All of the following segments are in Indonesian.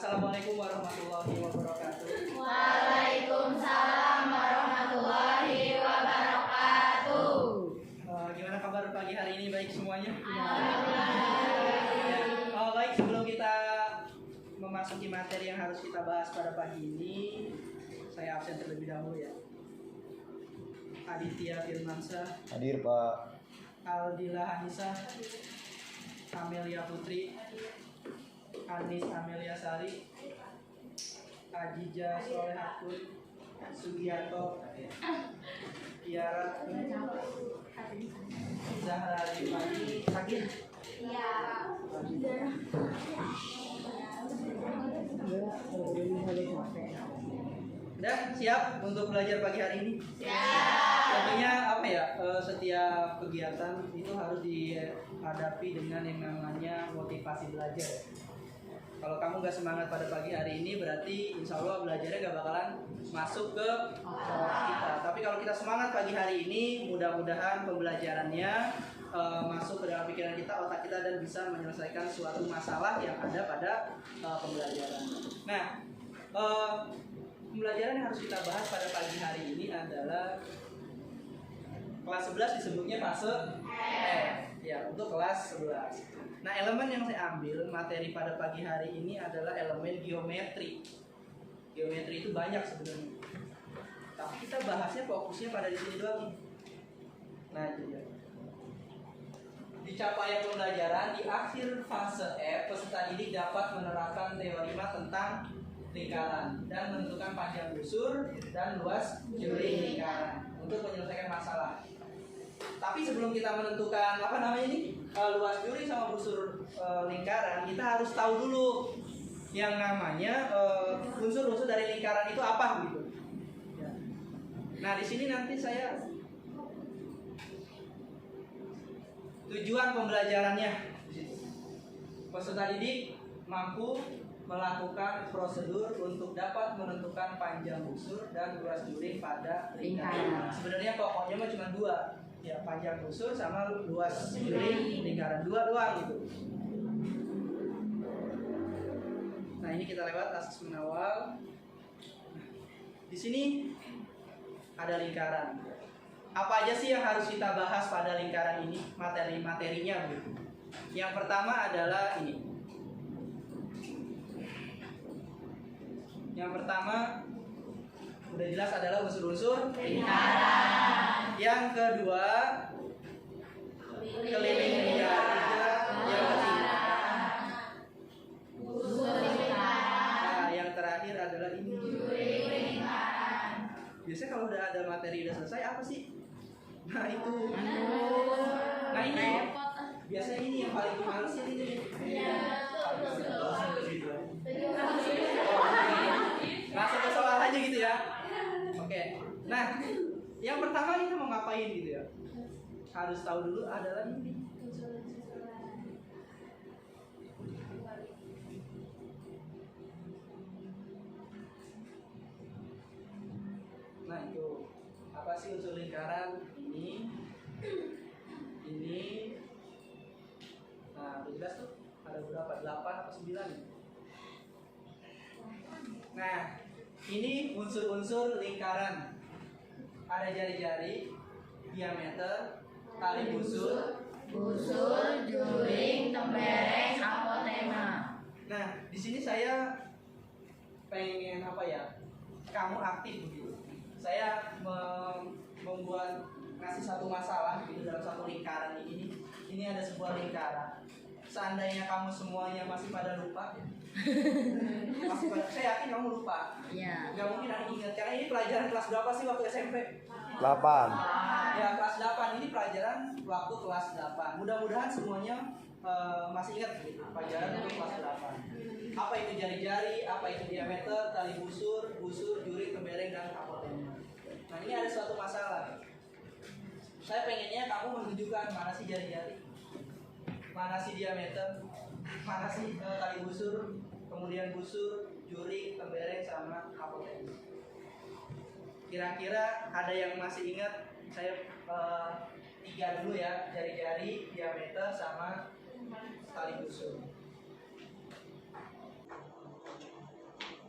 Assalamualaikum warahmatullahi wabarakatuh. Waalaikumsalam warahmatullahi wabarakatuh. Gimana kabar pagi hari ini? Baik semuanya? Alhamdulillah. Baik, sebelum kita memasuki materi yang harus kita bahas pada pagi ini, saya absen terlebih dahulu ya. Aditya Firmansyah, Hadir Pak. Aldila Hanisa, Amelia Putri, Anis Amelia Sari, Ajija Solehatun, Sugiarto, Tiara, Zahra Rifani, Sakit. Ya. Udah siap untuk belajar pagi hari ini? Siap. Tentunya apa ya? Setiap kegiatan itu harus dihadapi dengan yang namanya motivasi belajar. Kalau kamu nggak semangat pada pagi hari ini, berarti insya Allah belajarnya nggak bakalan masuk ke kita. Tapi kalau kita semangat pagi hari ini, mudah-mudahan pembelajarannya masuk ke dalam pikiran kita, otak kita, dan bisa menyelesaikan suatu masalah yang ada pada pembelajaran. Nah, pembelajaran yang harus kita bahas pada pagi hari ini adalah kelas 11, disebutnya fase F. Ya, untuk kelas 11. Nah, elemen yang saya ambil materi pada pagi hari ini adalah elemen geometri. Geometri itu banyak sebenarnya, tapi kita bahasnya fokusnya pada di sini doang nih. Nah, itu dia. Di capaian pembelajaran di akhir fase F, peserta didik dapat menerapkan teori tentang lingkaran dan menentukan panjang busur dan luas juri lingkaran untuk menyelesaikan masalah. Tapi sebelum kita menentukan luas juri sama busur lingkaran, kita harus tahu dulu yang namanya unsur-unsur dari lingkaran itu apa gitu. Ya. Nah, di sini nanti saya tujuan pembelajarannya di situ. Peserta didik mampu melakukan prosedur untuk dapat menentukan panjang busur dan luas juri pada lingkaran. Sebenarnya pokoknya mah cuma dua, ya, panjang busur sama luas juri lingkaran, dua doang gitu. Nah, ini kita lewat asas mengawal. Di sini ada lingkaran. Apa aja sih yang harus kita bahas pada lingkaran ini, materi-materinya gitu. Yang pertama adalah ini. Yang pertama udah jelas adalah unsur-unsur lingkaran. Yang kedua keliling lingkaran. Yang ketiga Busur lingkaran. nah, yang terakhir adalah ini. Juri lingkaran. Biasanya kalau udah ada materi udah selesai apa sih? Nah, itu. Nah, ini biasanya ini yang paling malesin ini. Langsung ke soal aja gitu ya. Oke. Nah, yang pertama kita mau ngapain gitu ya? Harus tahu dulu adalah ini. Nah, itu apa sih unsur lingkaran? Ini. Nah, udah jelas tuh. Ada berapa? 8 atau 9 ya? Nah, ini unsur-unsur lingkaran. Ada jari-jari, diameter, tali busur, juring, tembereng, apotema. Nah, di sini saya pengen apa ya? Kamu aktif begitu. Saya membuat ngasih satu masalah gitu dalam satu lingkaran ini. Ini ada sebuah lingkaran. Seandainya kamu semuanya masih pada lupa, saya yakin kamu lupa. Ya. Gak mungkin aku ingat. Karena ini pelajaran kelas berapa sih waktu SMP? 8. Ya, kelas 8. Ini pelajaran waktu kelas 8. Mudah-mudahan semuanya masih ingat gitu, pelajaran untuk kelas 8. Apa itu jari-jari, apa itu diameter, tali busur, juri, tembereng, dan apotema. Nah, ini ada suatu masalah. Saya pengennya kamu menunjukkan mana sih jari-jari, mana sih diameter, mana sih tali busur, kemudian busur, juri, tembereng, sama apotema. Kira-kira ada yang masih ingat? Saya 3 dulu ya, jari-jari, diameter, sama tali busur.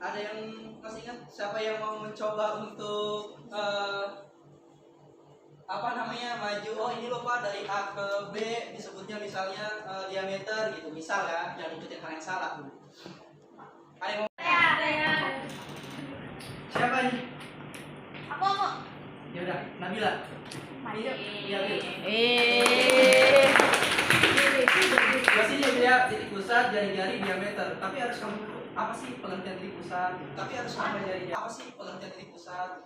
Ada yang masih ingat? Siapa yang mau mencoba untuk maju? Oh ini loh Pak, dari A ke B disebutnya misalnya diameter gitu, misal ya, jangan ikutin hal yang salah. Ada yang mau? Siapa ini? Aku. Ya udah, Nabila. Maju. Iya, Gua sih dia titik pusat, jari-jari, diameter. Tapi harus kamu apa sih pengertian titik pusat? Tapi harus kamu jari-jari. Apa sih pengertian titik pusat?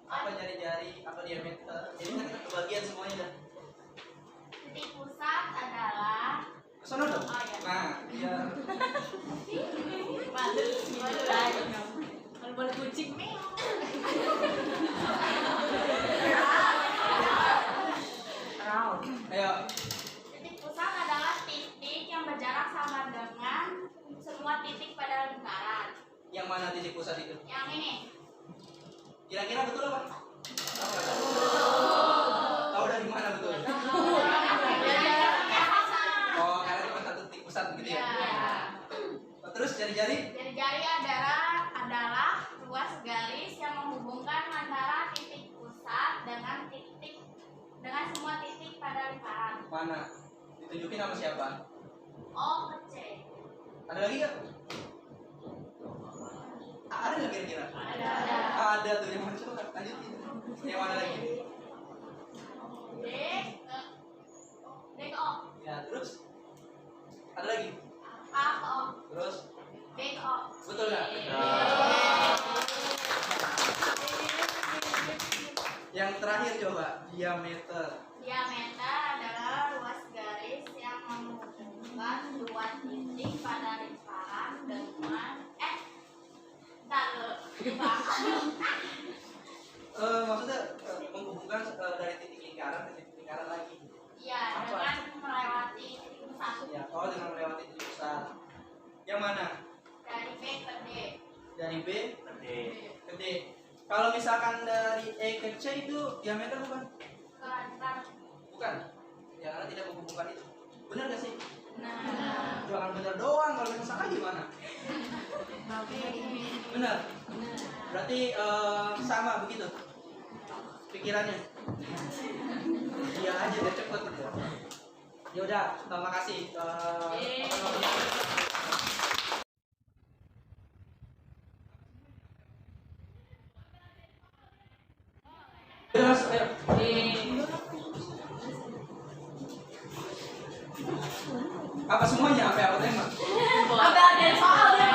Apa jari-jari? Apa diameter? Jadi kan kita kebagian semuanya dah. Titik pusat adalah Kesana dong. Oh, iya. Nah, iya. Kalau boleh kucing meong. Ayo. Titik pusat adalah titik yang berjarak sama dengan semua titik pada lingkaran. Yang mana titik pusat itu? Yang ini. Kira-kira betul apa? Tahu dari mana betul? Oh, karena cuma satu titik pusat begitu ya. Terus jari-jari? Jari-jari adalah ruas garis yang menghubungkan antara titik pusat dengan semua titik pada lingkaran. Mana? Ditunjukin sama siapa? O ke C. Ada lagi nggak? Ada nggak kira-kira? Ada. Ada tuh yang mana? Coba lanjutin. Yang mana lagi? D ke O. Ya terus? Ada lagi? A ke O. Terus? B ke O. Betul nggak? Yang terakhir coba diameter. Diameter adalah ruas garis yang menghubungkan dua titik pada lingkaran dengan Maksudnya menghubungkan dari titik lingkaran ke titik lingkaran lagi. Iya, dengan melewati titik pusat. Ya, kalau dengan melewati titik pusat. Yang mana? Dari B ke D. Dari B ke D. Kalau misalkan dari E ke C itu diameter bukan? Bukan. Ya karena tidak menghubungkan itu. Benar gak sih? Nah. Jangan benar doang, kalau yang salah gimana? Benar. Berarti sama begitu pikirannya. Iya aja biar cepet gitu. Ya udah, terima kasih. Udah masuk, ayo. Apa semuanya? Apa tema? Ada soalnya.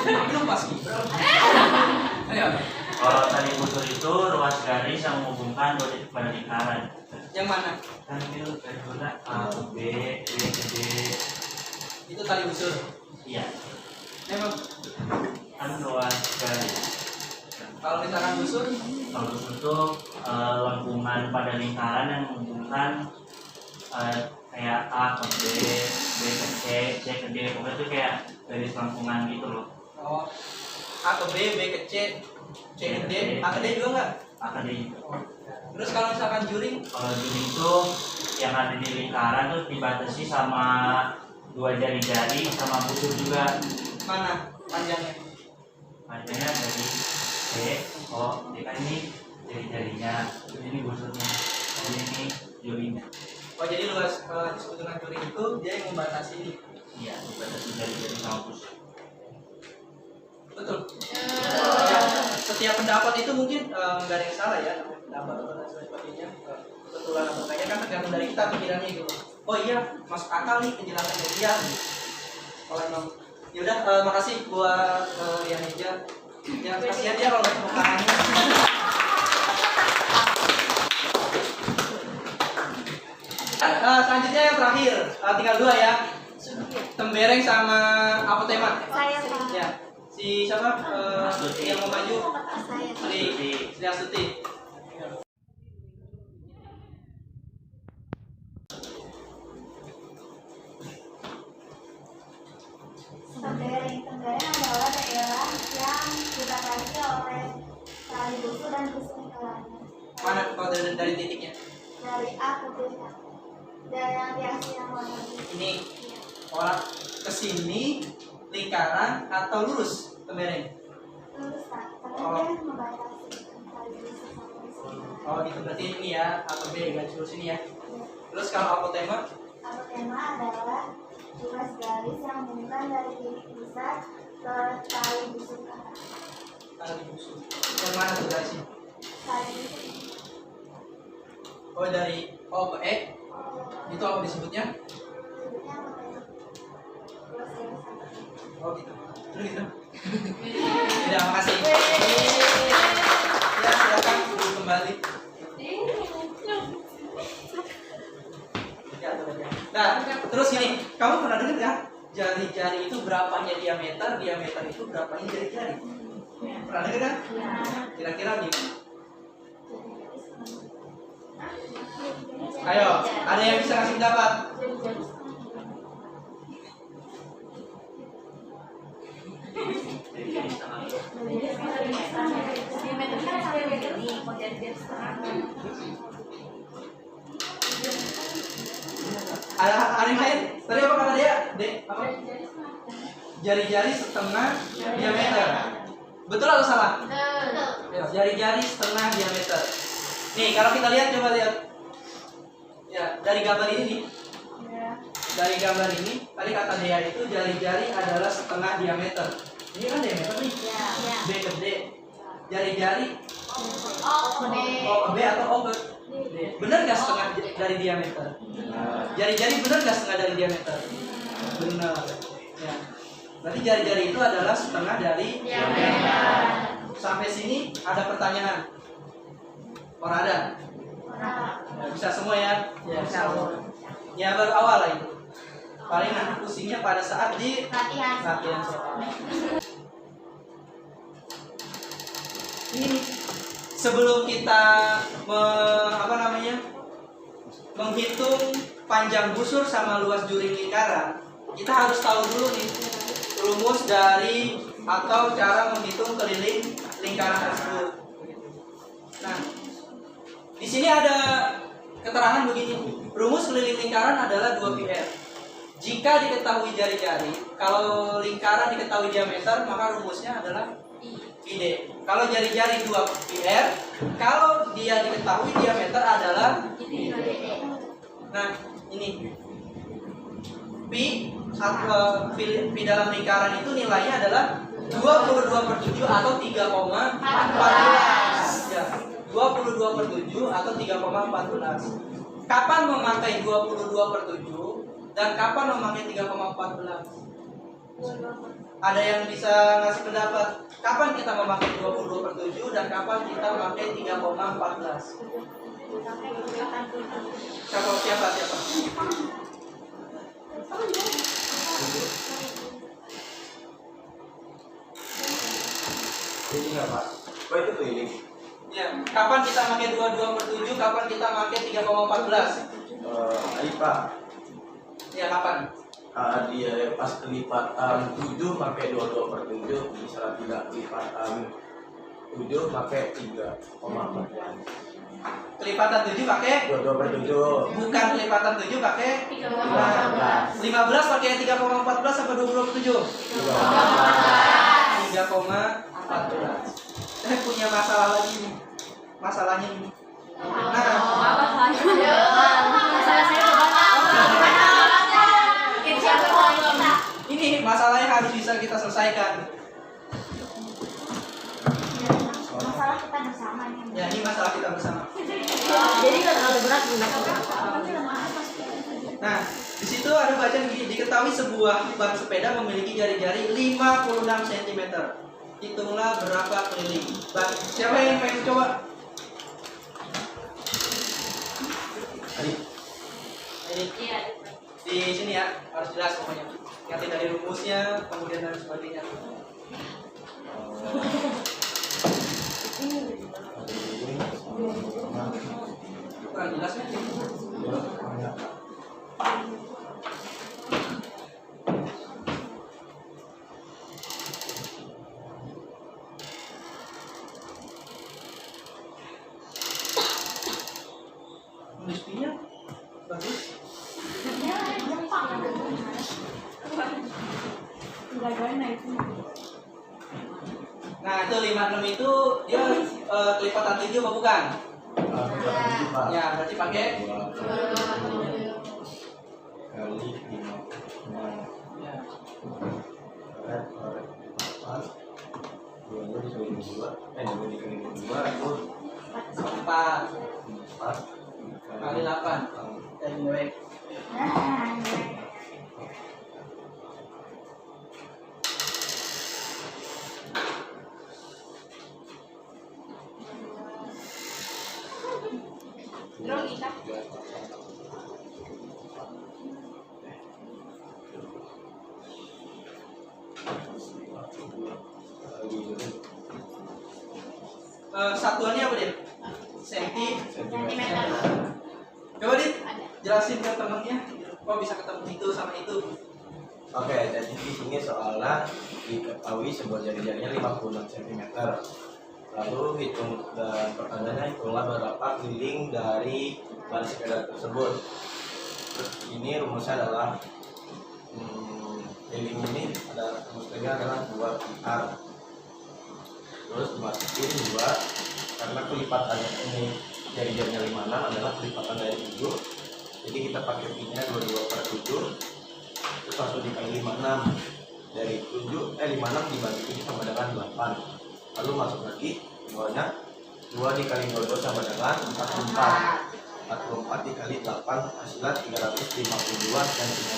Belum pasti. Ayo. Kalau tali busur itu ruas garis yang menghubungkan dua titik pada lingkaran. Yang mana? Kan itu dari mana? A ke B, B ke D. Itu tali busur. Iya, Memang kan ruas garis. kalau misalkan busur, Kalau busur itu lengkungan pada lingkaran yang menghubungkan kayak A ke B, B ke C, C ke D. Pokoknya itu kayak garis lengkungan gitu loh. oh, A ke B, B ke C, C ke D, A ke D juga enggak? A ke D. Terus kalau misalkan juring, Kalau juring itu yang ada di lingkaran tuh dibatasi sama dua jari-jari sama busur juga. mana panjangnya? Panjangnya dari C, O, D kan ini jari-jarinya, terus ini busurnya, jadi ini juringnya. Oh jadi luas disebut dengan juring itu dia yang membatasi ini. Iya, dibatasi jari-jari sama busur. Betul. Ya, setiap pendapat itu mungkin nggak ada yang salah ya, pendapat atau dan sebagainya. Kebetulan atau kayaknya kan tergantung dari kita pikirannya gitu. Oh iya, masuk akal nih penjelasannya dia. Kalau emang, yaudah makasih buat Rian Eja. Ya kasihan dia kalau nggak tepuk tangannya. Selanjutnya yang terakhir, tinggal dua ya. Tembereng sama apa tema? Saya Pak. Ya, si siapa yang mau maju? Saya. Sri Astuti. Tembereng adalah daerah yang dibatasi oleh tali busur dan busur lingkarannya. Mana kalau dari titiknya? Dari A ke B. D yang diaksi yang warna Ini orang kesini lingkaran atau lurus kemarin? lurus Kak, tapi Oh. dia membatasi kali bisa sampai sini. Oh gitu, berarti ini ya atau B garis lurus ini ya. Terus kalau apotema? Apotema adalah ruas garis yang menghubungkan dari titik pusat ke tali busuk Kak. Tali busuk. Yang mana tuh garisnya? Tali busuk. Oh dari O ke E. Itu apa disebutnya? Sebutnya apotema. Ruas garis apotema. Oh gitu. Terus gitu. Tidak, makasih. Ya silakan duduk kembali. Ya, nah, terus gini, kamu pernah dengar nggak? Jari-jari itu berapanya diameter, diameter itu berapanya jari-jari? Pernah dengar kan? Kira-kira gimana? Ayo, ada yang bisa kasih pendapat? Jadi setengah. Ada yang lain? Tadi apa kata dia? Dek, apa? Jari-jari setengah diameter. Betul atau salah? Ya, jari-jari setengah diameter. Nih, kalau kita lihat, coba lihat. Ya, dari gambar ini nih. Dari gambar ini, tadi kata Dea itu jari-jari adalah setengah diameter. Ini kan diameter nih. B ke D. Jari-jari O ke B atau O ke D. Benar nggak setengah dari diameter? Jari-jari benar nggak setengah dari diameter? Benar. Ya. Berarti jari-jari itu adalah setengah dari diameter. Sampai sini ada pertanyaan? Orang ada? Ya, bisa semua ya? Ya, bisa semua. Ya baru awal lah itu. Paling nanti pusingnya pada saat di Latihan. soal. Ini sebelum kita menghitung panjang busur sama luas juring lingkaran, kita harus tahu dulu nih rumus dari atau cara menghitung keliling lingkaran tersebut. Nah, di sini ada keterangan begini. Rumus keliling lingkaran adalah 2πr. Jika diketahui jari-jari, kalau lingkaran diketahui diameter, maka rumusnya adalah pi/d. Kalau jari-jari 2πr, kalau dia diketahui diameter adalah nah, ini pi atau pi dalam lingkaran itu nilainya adalah 22/7 atau 3,14. Ya, 22/7 atau 3,14. Kapan memakai 22/7 dan kapan memakai 3,14? Ada yang bisa ngasih pendapat? Kapan kita memakai 22/7 dan kapan kita memakai 3,14? Siapa? Ini nggak Pak? Oh itu keliling. Ya, kapan kita pakai 22/7, kapan kita pakai 3,14? Ini Pak. Ya, kapan? Dia pas kelipatan 7 pakai 22/7, misalnya tidak kelipatan 7 pakai 3,14. Kelipatan 7 pakai 22/7. bukan kelipatan 7 pakai 15 pakai 3,14 apa 20/7? 3,14. Saya punya masalah lagi nih. Masalahnya ini. Ini masalahnya harus bisa kita selesaikan. Masalah kita bersama nih. Ya, ini masalah kita bersama. Jadi nggak terlalu berat Nah, di situ ada bacaan gini, diketahui sebuah ban sepeda memiliki jari-jari 56 cm. Hitunglah berapa keliling. Siapa yang pengen coba? Ini di sini ya, harus jelas semuanya. Nanti dari rumusnya, kemudian dan sebagainya. Kurang jelas ya? Nulisnya bagus. Nah, itu 56 itu dia kelipatan 7 apa bukan? Kelipatan 7 Pak. Ya, berarti pakai 2 kali 5. ya. Karet 8. 2 dikali 2. 2 dikali 2 itu 4 4 kali 8 dan gue. Logika. Satuannya apa dia? Senti. Sentimeter. Coba dit, Ada. jelasin ke temennya. Kok bisa ketemu itu sama itu? Oke, jadi di sini soalnya diketahui sebuah jari-jarinya 56 cm. Lalu hitung dan pertanyaannya hitunglah berapa keliling dari ban sepeda tersebut. Terus ini rumusnya adalah keliling ini adalah 2 PR. Terus dimasukin 2 karena kelipatannya ini jari-jarinya 56 adalah kelipatan dari 7. Jadi kita pakai pi-nya 22/7. Terus langsung dikali 56 dari 56 dibagi 7 sama dengan 8. Lalu masuk lagi 2-nya 2 dikali 22 sama dengan 44 dikali 8 hasilnya 352 cm.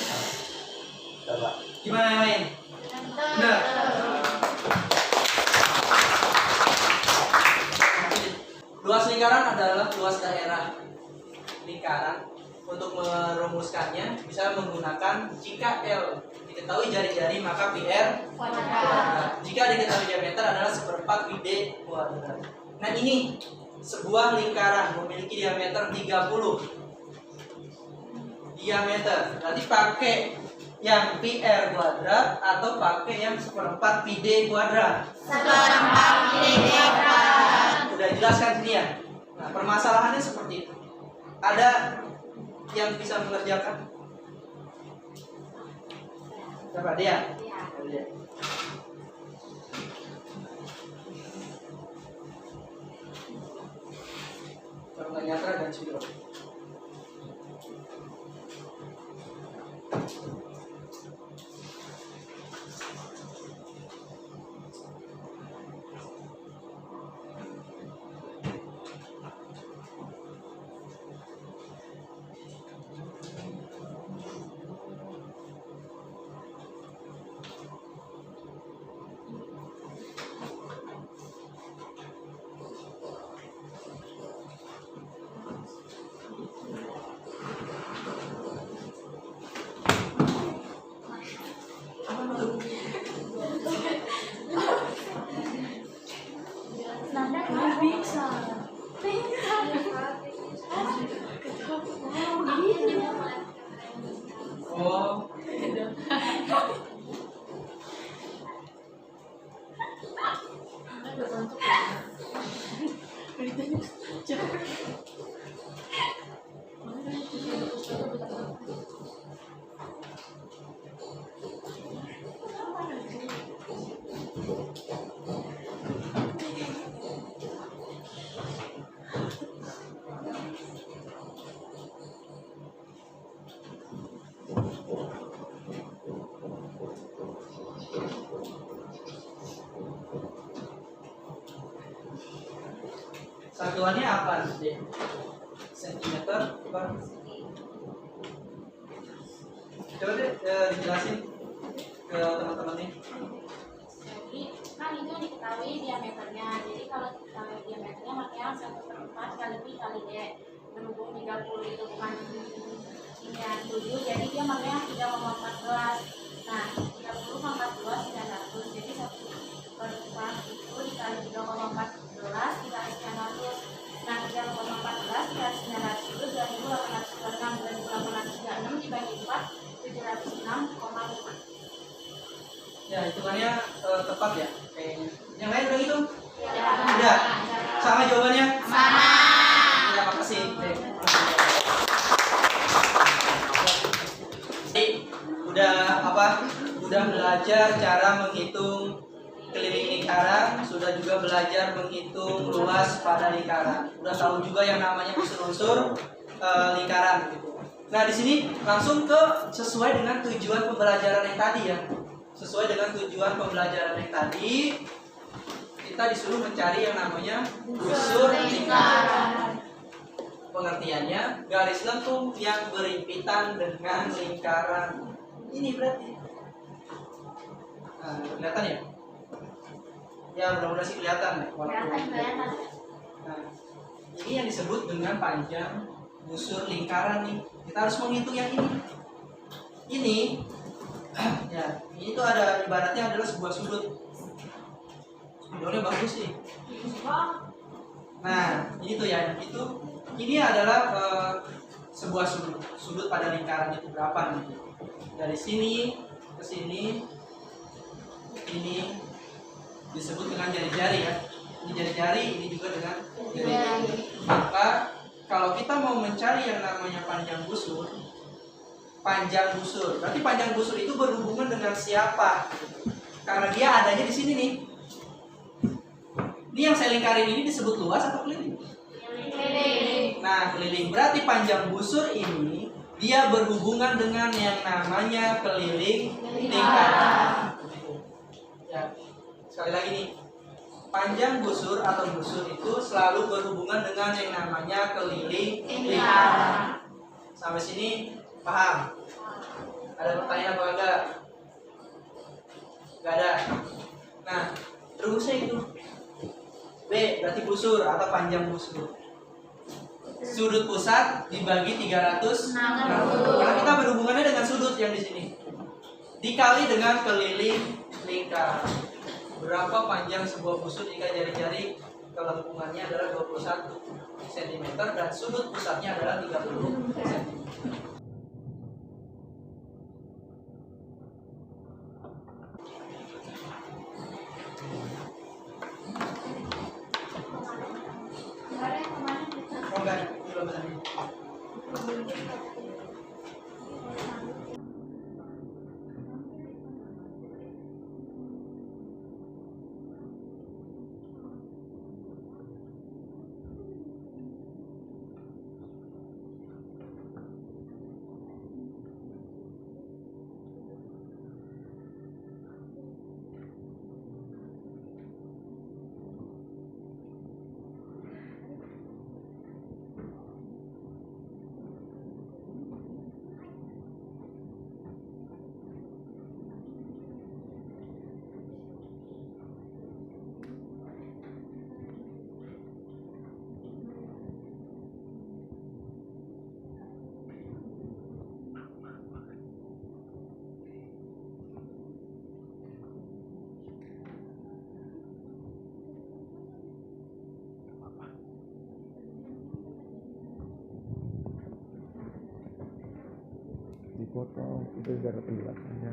Coba Gimana yang lain? Benar. Luas lingkaran adalah luas daerah lingkaran. Untuk merumuskannya bisa menggunakan jika L diketahui jari-jari maka PR kuadrat. Jika diketahui diameter adalah 1/4 pi d kuadrat. Nah ini sebuah lingkaran memiliki diameter 30 diameter. Berarti pakai yang PR kuadrat atau pakai yang 1/4 pi d kuadrat. 1/4 pi d kuadrat. Udah jelaskan sini ya. Nah permasalahannya seperti itu. Ada yang bisa mengerjakan? Siapa dia? Dia. Contoh nyata dan Siro. Oh. Satuannya apa? Sentimeter apa? Coba deh dijelasin ke teman-teman nih. Jadi kan itu diketahui diameternya. Jadi kalau diketahui diameternya makanya 1/4 kali pi kali d. Berhubung 30 itu bukan ini yang 7, jadi dia makanya 3,14. Nah 30 sama 14 900. Jadi 1/4 itu dikali 3,14 dikali 900. Nah 3,14 dikali 900 itu 2836. 2836 dibagi 4 706,5. Ya hitungannya tepat ya kayaknya. Yang lain udah gitu? Ya. Udah. Sama jawabannya? Sama. Ya makasih. Jadi udah apa? sudah belajar cara menghitung keliling lingkaran, sudah juga belajar menghitung luas pada lingkaran. Sudah tahu juga yang namanya unsur-unsur lingkaran gitu. Nah, di sini langsung ke sesuai dengan tujuan pembelajaran yang tadi ya. Sesuai dengan tujuan pembelajaran yang tadi, kita disuruh mencari yang namanya unsur lingkaran. Pengertiannya, garis lengkung yang berhimpitan dengan lingkaran. Ini berarti. Nah, kelihatan ya? Ya, mudah-mudahan sih kelihatan ya. Kelihatan. Nah, ini yang disebut dengan panjang busur lingkaran nih. Kita harus menghitung yang ini. Ini, ya, ini tuh ada ibaratnya adalah sebuah sudut. Spidolnya bagus sih. Nah, ini tuh ya, itu. Ini adalah sebuah sudut pada lingkaran itu berapa nih? Dari sini ke sini, ini disebut dengan jari-jari ya. Ini jari-jari, ini juga dengan jari-jari. Maka kalau kita mau mencari yang namanya panjang busur, berarti panjang busur itu berhubungan dengan siapa? Karena dia adanya di sini nih. Ini yang saya lingkarin ini disebut luas atau keliling? Keliling. Nah, keliling berarti panjang busur ini dia berhubungan dengan yang namanya keliling lingkaran. Ya, sekali lagi nih, panjang busur atau busur itu selalu berhubungan dengan yang namanya keliling lingkaran. Sampai sini paham? Ada pertanyaan apa enggak? Enggak ada. Nah, rumusnya itu B berarti busur atau panjang busur. Sudut pusat dibagi 360. Karena kita berhubungannya dengan sudut yang di sini. Dikali dengan keliling lingkaran. Berapa panjang sebuah busur jika jari-jari kelengkungannya adalah 21 cm dan sudut pusatnya adalah 30 cm. Oh enggak, belum tadi. Dipotong itu biar penjelasannya.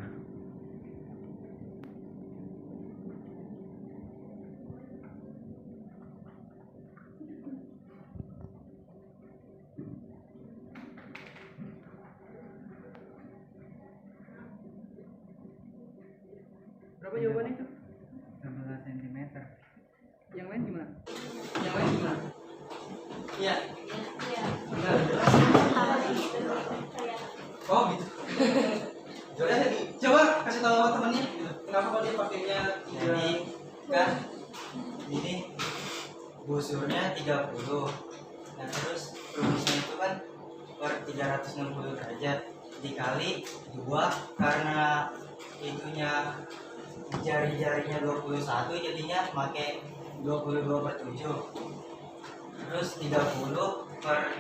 Berapa jawabannya itu? 16 cm. Yang lain gimana? Yang lain gimana? Iya. Benar. Oh gitu. Coba kasih tahu sama temennya. Kenapa kok dia pakainya Jadi kan ini busurnya 30. Nah terus rumusnya itu kan per 360 derajat dikali 2 karena itunya jari-jarinya 21 jadinya pakai 22/7. Terus 30 per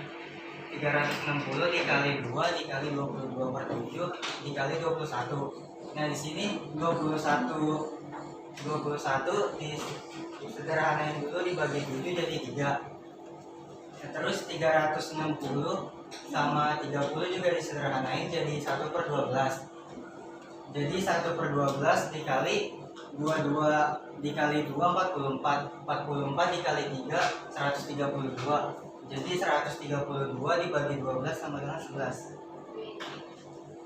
360 dikali 2 dikali 22/7 dikali 21. Nah di sini 21 disederhanain dulu dibagi 7 jadi 3. Nah, terus 360 sama 30 juga disederhanain jadi 1/12. Jadi 1/12 dikali 22 dikali 2 44 dikali 3 132. Jadi 132 dibagi 12 sama dengan 11.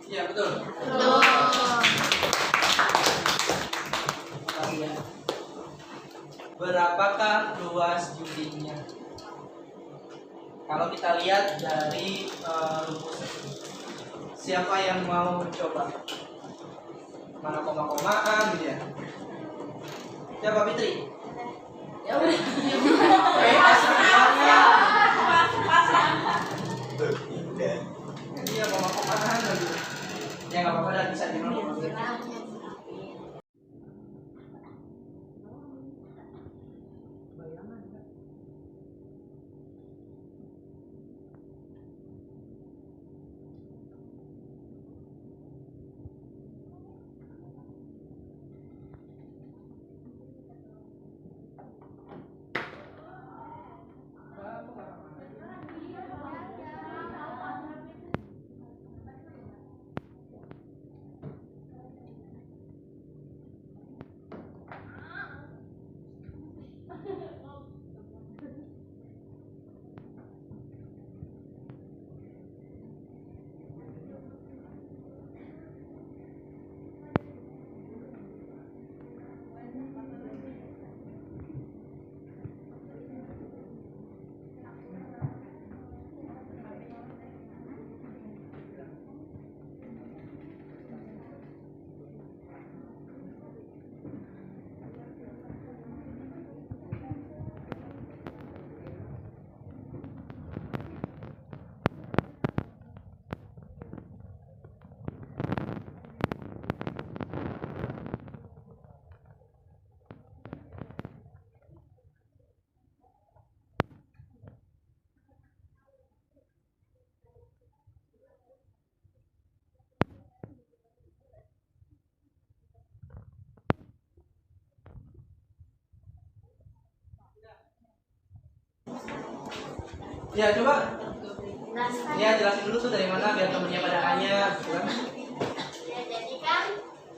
Iya betul. Betul. berapakah luas judinya? Kalau kita lihat dari rumus, siapa yang mau mencoba? Mana koma-komaan gitu ya? Siapa Fitri? Ya udah. Iya koma-komaan gitu. Ya nggak apa-apa, dan bisa dimana. Ya coba, ya jelasin dulu tuh dari mana biar temennya pada nanya, gitu kan? Ya, jadi kan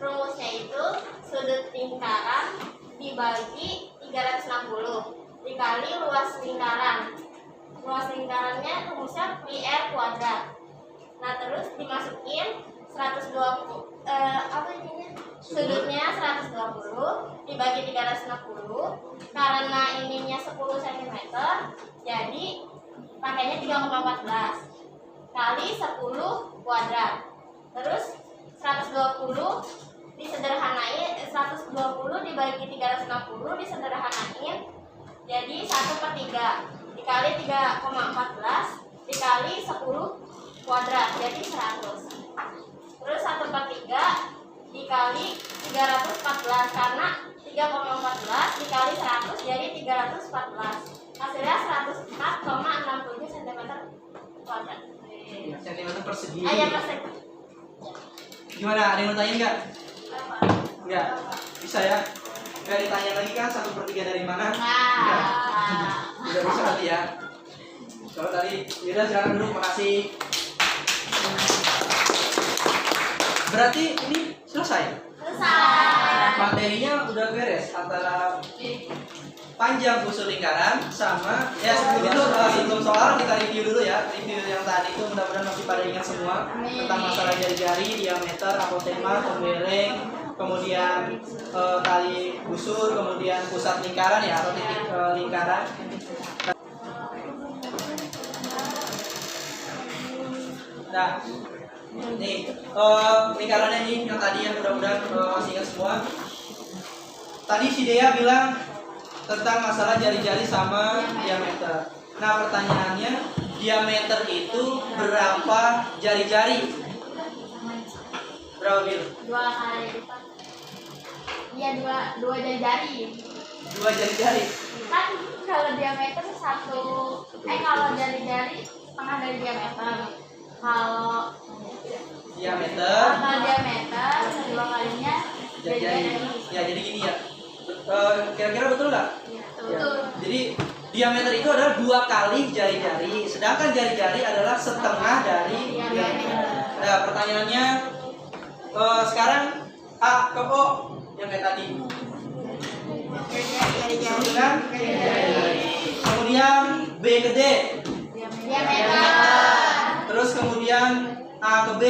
rumusnya itu sudut lingkaran dibagi 360 dikali luas lingkaran. Luas lingkarannya rumusnya pi r kuadrat. Nah, terus dimasukin 120 apa ininya? Sudutnya 120 dibagi 360 karena ininya 10 cm jadi pakainya 3,14 kali 10 kuadrat. Terus 120 disederhanain, 120 dibagi 360 disederhanain jadi 1/3 dikali 3,14 dikali 10 kuadrat jadi 100. Terus 1/3 dikali 314 karena 3,14 dikali 100 jadi 314. Hasilnya 104,67 cm kuadrat. Sentimeter persegi. Ayo persegi. Gimana? Ada yang mau tanya nggak? Nggak. Bisa ya? Nggak ditanya lagi kan 1/3 dari mana? Nggak. Udah bisa berarti ya. Kalau tadi, yaudah silakan dulu. Makasih. Berarti ini selesai. Selesai. Materinya udah beres antara panjang usul lingkaran sama ya sebelum itu sebelum soal kita review dulu ya, review yang tadi itu mudah-mudahan masih pada ingat semua tentang masalah jari-jari, diameter, apotema, pembereng, kemudian tali busur, kemudian pusat lingkaran ya atau titik lingkaran. Nah, nih lingkarannya ini yang tadi yang mudah-mudahan masih ingat semua. Tadi si Dea bilang tentang masalah jari-jari sama diameter. Nah pertanyaannya, diameter itu berapa jari-jari? Berapa Bil? 2 kali lipat. Iya, dua jari-jari. 2 jari-jari. Kan kalau diameter kalau jari-jari setengah dari diameter. Kalau Diameter. diameter 2 kalinya Jari-jari. Ya jadi gini ya. Kira-kira betul nggak? Betul. Jadi diameter itu adalah 2 kali jari-jari, sedangkan jari-jari adalah setengah dari diameter. Nah pertanyaannya sekarang A ke O yang kayak tadi. Jari-jari. Dengan jari-jari. Kemudian B ke D. Diameter. Terus kemudian A ke B.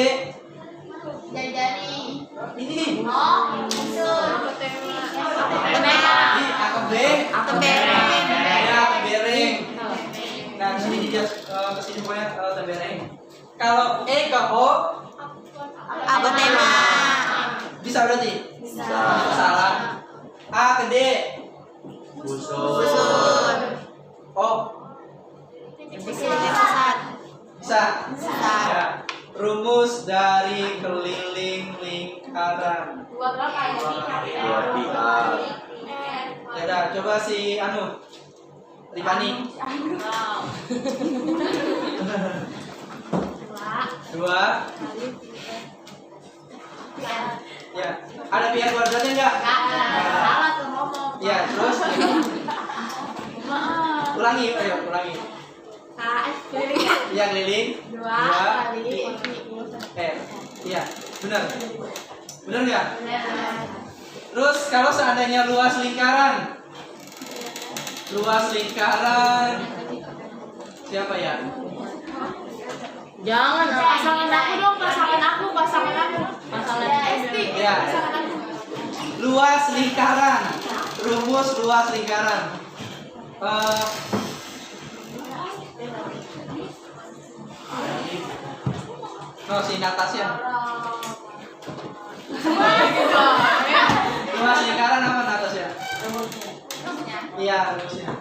Jari-jari. Ini nih. Oh, unsur. Jadi A ke B. Tembereng. Ya, tembereng. Nah, di sini dia kesini pokoknya tembereng. Kalau E ke O, Apotema. bisa berarti? Bisa. Salah. A ke D, Busur. Busur. O, Pusat. bisa. Bisa. Ya. Rumus dari keliling lingkaran. Dua berapa ya? Dua pi A. Ya udah, coba si Anu, Ripani. Dua. Ya. Ada PR kuadratnya enggak? Salah tuh ngomong. Ya, terus ulangi, ayo ulangi. Iya, keliling. Dua kali Iya, benar. Benar nggak? Terus kalau seandainya luas lingkaran siapa ya? Jangan pasangan aku dong, pasangan aku. Pasangan Esti. Ya. Pasangan aku. Luas lingkaran. Rumus luas lingkaran. Si Natasha. Luas lingkaran apa Natasha? Iya, rumusnya.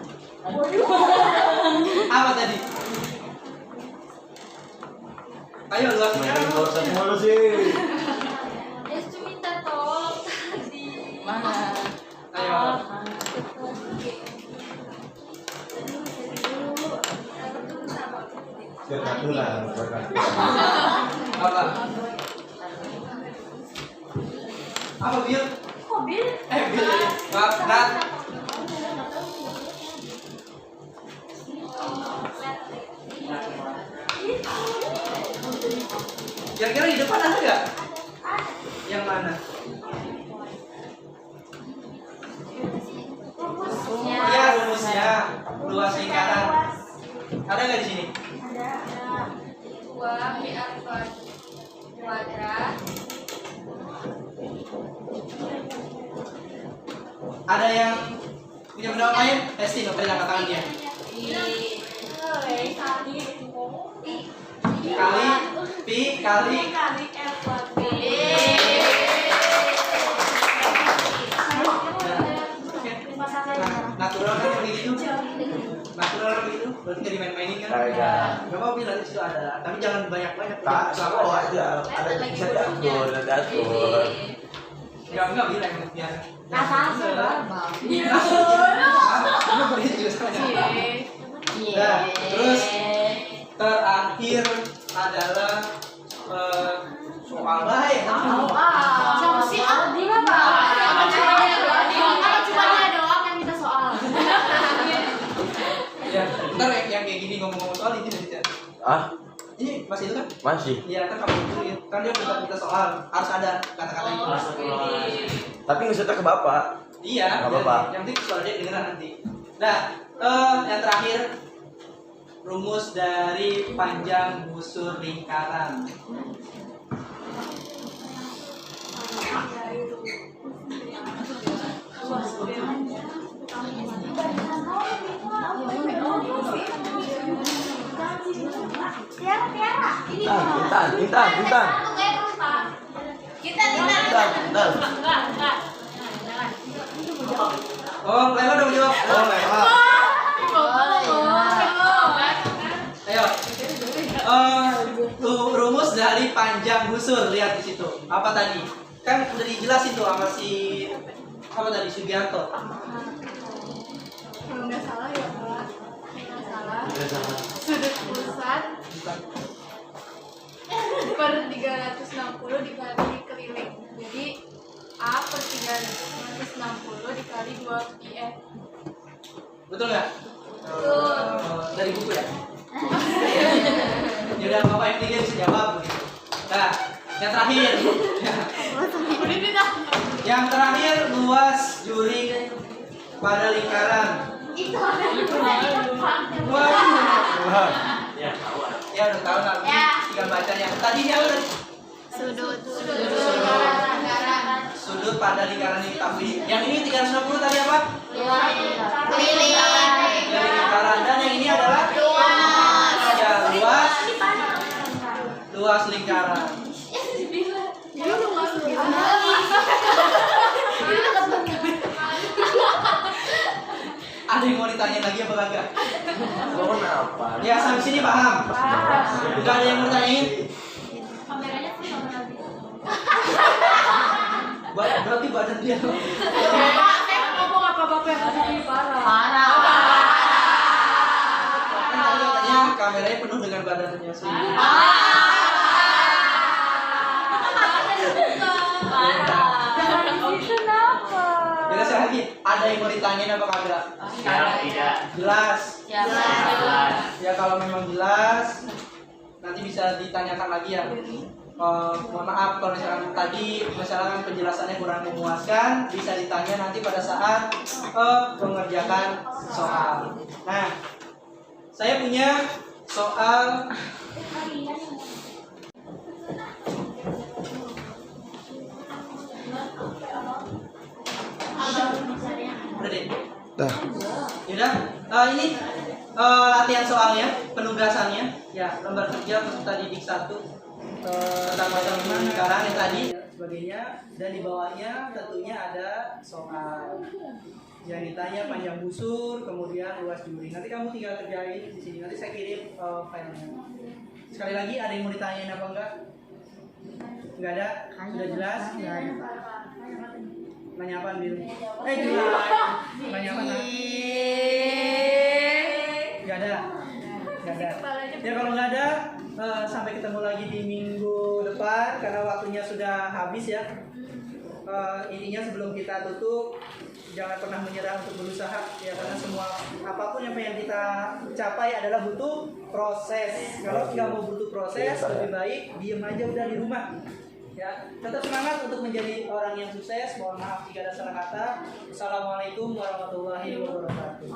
Apa tadi? Ayo luas lingkaran. Bosan mulu sih. Esti minta tolong tadi. Mana? Ayo. Berkaturan. Apa? Apa Bil? Kok Bil? Bil aja. Maaf, Nat. Kira-kira di depan ada nggak? Yang mana? Iya, rumusnya luas lingkaran. Ada nggak di sini? Ada 2 PR kuadrat. Ada yang punya pendapat lain? Esti, nggak boleh angkat tangan dia. Kali pi kali L kuadrat. natural kan begitu. Natural begitu. Berarti nggak dimain-mainin kan? Kagak. Gak mau bilang di situ ada, tapi jangan banyak-banyak. Tak, sama aja. Ada bisa diatur, ada atur. Enggak bilang biar. Nah, terus terakhir adalah soal lain. Sama si Aldi Pak. Cuma dia doang yang minta soal. Ya, ntar yang kayak gini ngomong-ngomong soal ini nanti. Ah, Ini masih itu kan? masih. Iya, kan kamu dulu kan dia minta soal harus ada kata-kata itu. Tapi nggak usah ke bapak. Iya, Nggak apa-apa. yang penting soal dia dengeran nanti. Nah, yang terakhir rumus dari panjang busur lingkaran. Tiara. Ini Intan. Kita Intan. Enggak. Oh, lewat dong jawab. Oh, lewat. Ayo. Tuh rumus dari panjang busur, lihat di situ. Apa tadi? Kan udah dijelasin tuh sama si apa tadi Sugianto. Kalau nggak salah ya Pak. Nggak salah. Sudut pusat per 360 dikali keliling. Jadi A per 360 dikali 2 pi. Betul nggak? Betul. Dari buku ya? Ya udah Bapak yang tiga bisa jawab begitu. Nah, yang terakhir. Yang terakhir luas juring pada lingkaran. Itu ada Wah, Ya, tahu. ya udah tahu nanti Ya. tinggal bacanya. Tadinya udah sudut sudut pada lingkaran ini tapi yang ini 360 tadi apa? lingkaran. Dan yang ini adalah ya, luas lingkaran. Ada yang mau ditanya lagi apa kagak? Lo kenapa? Ya sampai sini paham? Bukan ada yang mau tanyain? Kameranya full sama Nabi. Berarti badan dia. Saya ngomong apa bapak yang ada di parah. Kan tadi katanya kameranya penuh dengan badannya sendiri. Jelas lagi, ada yang mau ditanyain apa kagak? Tidak. Jelas. Jelas. Ya kalau memang jelas, nanti bisa ditanyakan lagi ya. Mohon maaf kalau misalkan tadi misalkan penjelasannya kurang memuaskan, bisa ditanya nanti pada saat mengerjakan soal. Nah, saya punya soal udah deh. Dah. Yaudah, ini latihan soalnya, penugasannya, ya lembar kerja peserta didik 1 tentang macam lingkaran yang tadi sebagainya, dan di bawahnya tentunya ada soal yang ditanya panjang busur, kemudian luas juri. Nanti kamu tinggal kerjain di sini. Nanti saya kirim filenya. Sekali lagi, ada yang mau ditanyain apa enggak? Enggak ada? Sudah jelas? Nanya apa, Bil? Jelas. Nanya apa, Nak? Enggak ada. Enggak ada. Ya kalau enggak ada, sampai ketemu lagi di minggu depan karena waktunya sudah habis ya. Intinya sebelum kita tutup, jangan pernah menyerah untuk berusaha ya, karena semua apapun yang pengen kita capai adalah butuh proses. Kalau nggak mau butuh proses, lebih baik diem aja udah di rumah. Ya, tetap semangat untuk menjadi orang yang sukses. Mohon maaf jika ada salah kata. Assalamualaikum warahmatullahi wabarakatuh.